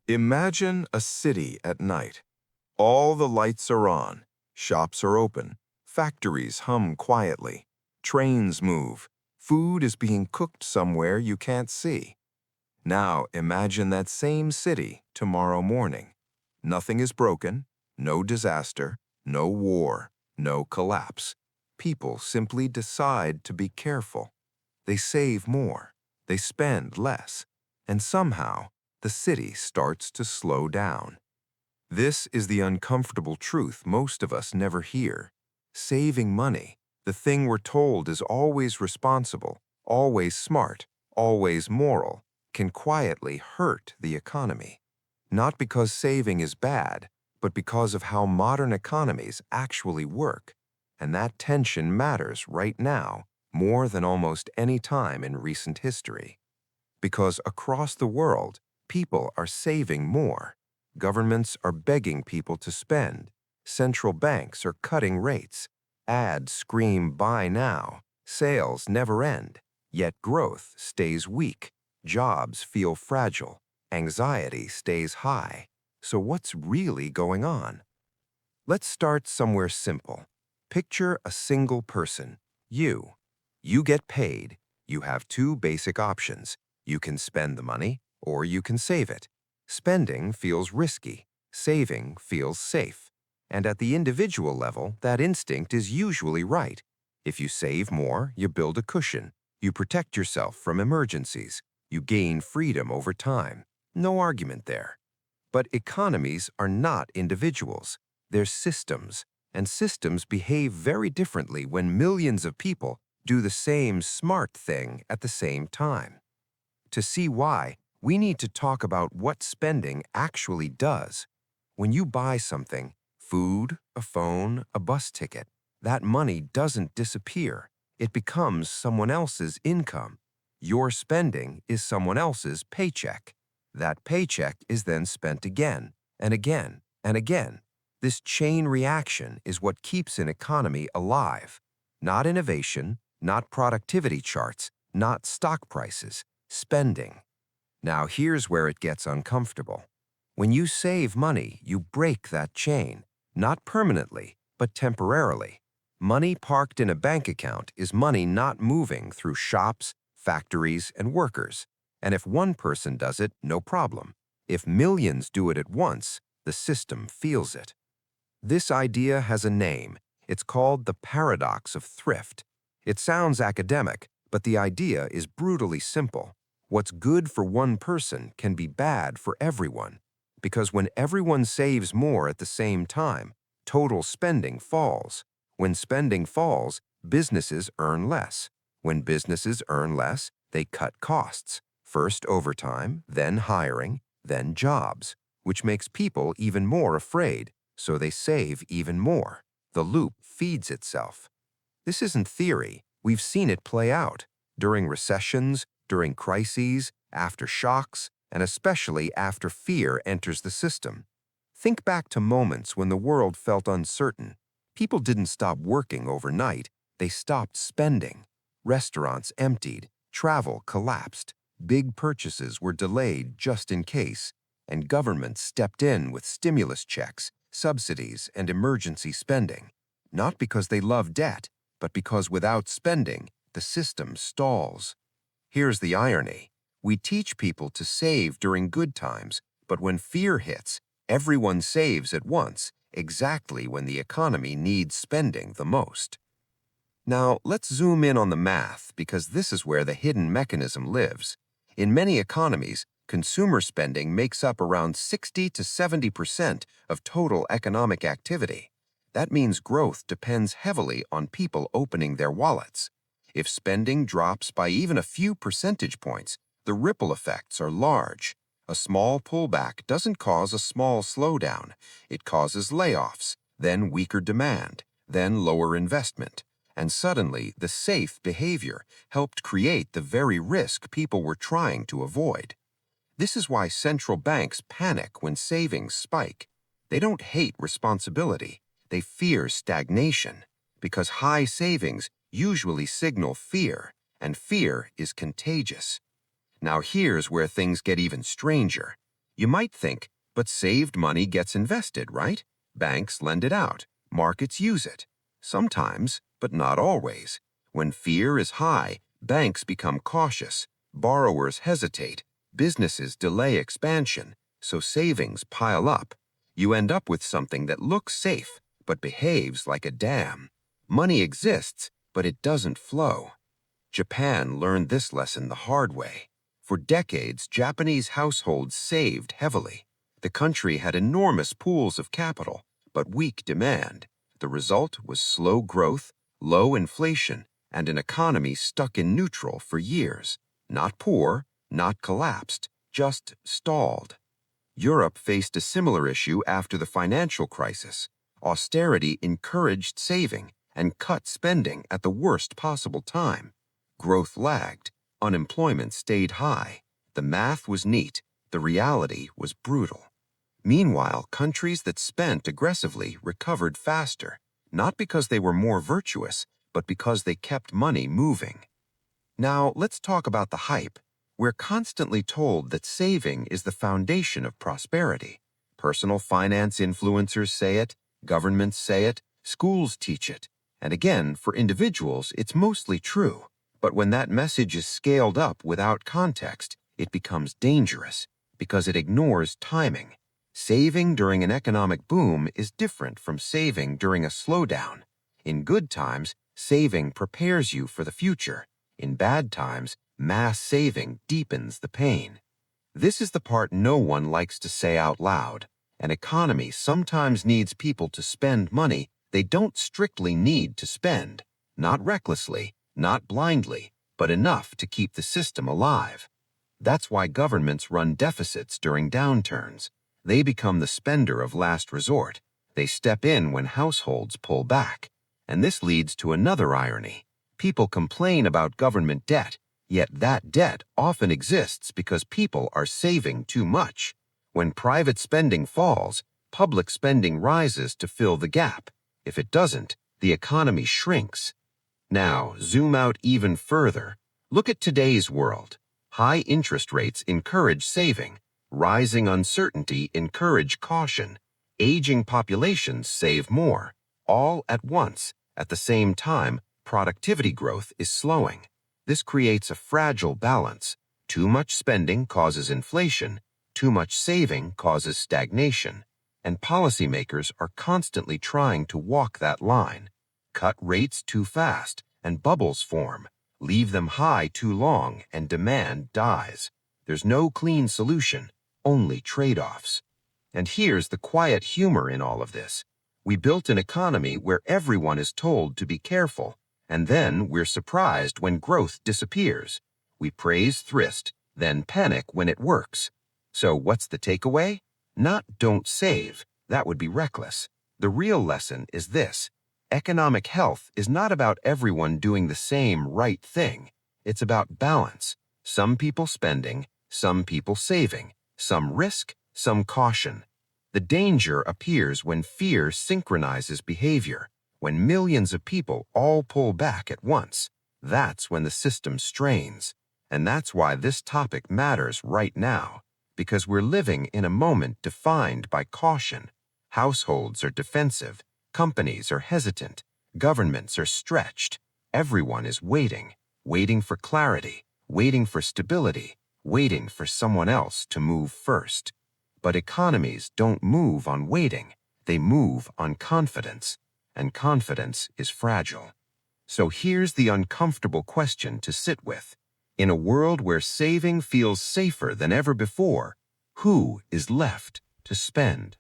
Imagine a city at night. All the lights are on, shops are open, factories hum quietly, trains move, food is being cooked somewhere you can't see. Now imagine that same city tomorrow morning. Nothing is broken, no disaster, no war, no collapse. People simply decide to be careful. They save more, they spend less, and somehow the city starts to slow down. This is the uncomfortable truth most of us never hear. Saving money, the thing we're told is always responsible, always smart, always moral, can quietly hurt the economy. Not because saving is bad, but because of how modern economies actually work. And that tension matters right now more than almost any time in recent history. Because across the world, people are saving more. Governments are begging people to spend. Central banks are cutting rates. Ads scream buy now. Sales never end. Yet growth stays weak. Jobs feel fragile. Anxiety stays high. So what's really going on? Let's start somewhere simple. Picture a single person, you. You get paid. You have two basic options. You can spend the money, or you can save it. Spending feels risky. Saving feels safe. And at the individual level, that instinct is usually right. If you save more, you build a cushion. You protect yourself from emergencies. You gain freedom over time. No argument there. But economies are not individuals. They're systems, and systems behave very differently when millions of people do the same smart thing at the same time. To see why, we need to talk about what spending actually does. When you buy something, food, a phone, a bus ticket, that money doesn't disappear. It becomes someone else's income. Your spending is someone else's paycheck. That paycheck is then spent again, and again, and again. This chain reaction is what keeps an economy alive. Not innovation, not productivity charts, not stock prices, spending. Now here's where it gets uncomfortable. When you save money, you break that chain, not permanently, but temporarily. Money parked in a bank account is money not moving through shops, factories, and workers. And if one person does it, no problem. If millions do it at once, the system feels it. This idea has a name. It's called the paradox of thrift. It sounds academic, but the idea is brutally simple. What's good for one person can be bad for everyone. Because when everyone saves more at the same time, total spending falls. When spending falls, businesses earn less. When businesses earn less, they cut costs. First overtime, then hiring, then jobs, which makes people even more afraid. So they save even more. The loop feeds itself. This isn't theory. We've seen it play out during recessions, during crises, after shocks, and especially after fear enters the system. Think back to moments when the world felt uncertain. People didn't stop working overnight. They stopped spending. Restaurants emptied. Travel collapsed. Big purchases were delayed just in case. And governments stepped in with stimulus checks, subsidies, and emergency spending. Not because they love debt, but because without spending, the system stalls. Here's the irony. We teach people to save during good times, but when fear hits, everyone saves at once, exactly when the economy needs spending the most. Now, let's zoom in on the math because this is where the hidden mechanism lives. In many economies, consumer spending makes up around 60 to 70% of total economic activity. That means growth depends heavily on people opening their wallets. If spending drops by even a few percentage points, the ripple effects are large. A small pullback doesn't cause a small slowdown. It causes layoffs, then weaker demand, then lower investment. And suddenly, the safe behavior helped create the very risk people were trying to avoid. This is why central banks panic when savings spike. They don't hate responsibility. They fear stagnation, because high savings usually signal fear, and fear is contagious. Now here's where things get even stranger. You might think, but saved money gets invested, right? Banks lend it out. Markets use it. Sometimes, but not always. When fear is high, banks become cautious. Borrowers hesitate. Businesses delay expansion, so savings pile up. You end up with something that looks safe, but behaves like a dam. Money exists, but it doesn't flow. Japan learned this lesson the hard way. For decades, Japanese households saved heavily. The country had enormous pools of capital, but weak demand. The result was slow growth, low inflation, and an economy stuck in neutral for years. Not poor, not collapsed, just stalled. Europe faced a similar issue after the financial crisis. Austerity encouraged saving and cut spending at the worst possible time. Growth lagged. Unemployment stayed high. The math was neat. The reality was brutal. Meanwhile, countries that spent aggressively recovered faster, not because they were more virtuous, but because they kept money moving. Now, let's talk about the hype. We're constantly told that saving is the foundation of prosperity. Personal finance influencers say it, governments say it, schools teach it. And again, for individuals, it's mostly true. But when that message is scaled up without context, it becomes dangerous because it ignores timing. Saving during an economic boom is different from saving during a slowdown. In good times, saving prepares you for the future. In bad times, mass saving deepens the pain. This is the part no one likes to say out loud. An economy sometimes needs people to spend money they don't strictly need to spend. Not recklessly, not blindly, but enough to keep the system alive. That's why governments run deficits during downturns. They become the spender of last resort. They step in when households pull back. And this leads to another irony. People complain about government debt, yet that debt often exists because people are saving too much. When private spending falls, public spending rises to fill the gap. If it doesn't, the economy shrinks. Now, zoom out even further. Look at today's world. High interest rates encourage saving. Rising uncertainty encourage caution. Aging populations save more. All at once. At the same time, productivity growth is slowing. This creates a fragile balance. Too much spending causes inflation. Too much saving causes stagnation. And policymakers are constantly trying to walk that line. Cut rates too fast, and bubbles form. Leave them high too long, and demand dies. There's no clean solution, only trade-offs. And here's the quiet humor in all of this. We built an economy where everyone is told to be careful, and then we're surprised when growth disappears. We praise thrift, then panic when it works. So what's the takeaway? Not don't save, that would be reckless. The real lesson is this. Economic health is not about everyone doing the same right thing. It's about balance. Some people spending, some people saving, some risk, some caution. The danger appears when fear synchronizes behavior, when millions of people all pull back at once. That's when the system strains. And that's why this topic matters right now, because we're living in a moment defined by caution. Households are defensive, companies are hesitant, governments are stretched. Everyone is waiting, waiting for clarity, waiting for stability, waiting for someone else to move first. But economies don't move on waiting, they move on confidence, and confidence is fragile. So here's the uncomfortable question to sit with. In a world where saving feels safer than ever before, who is left to spend?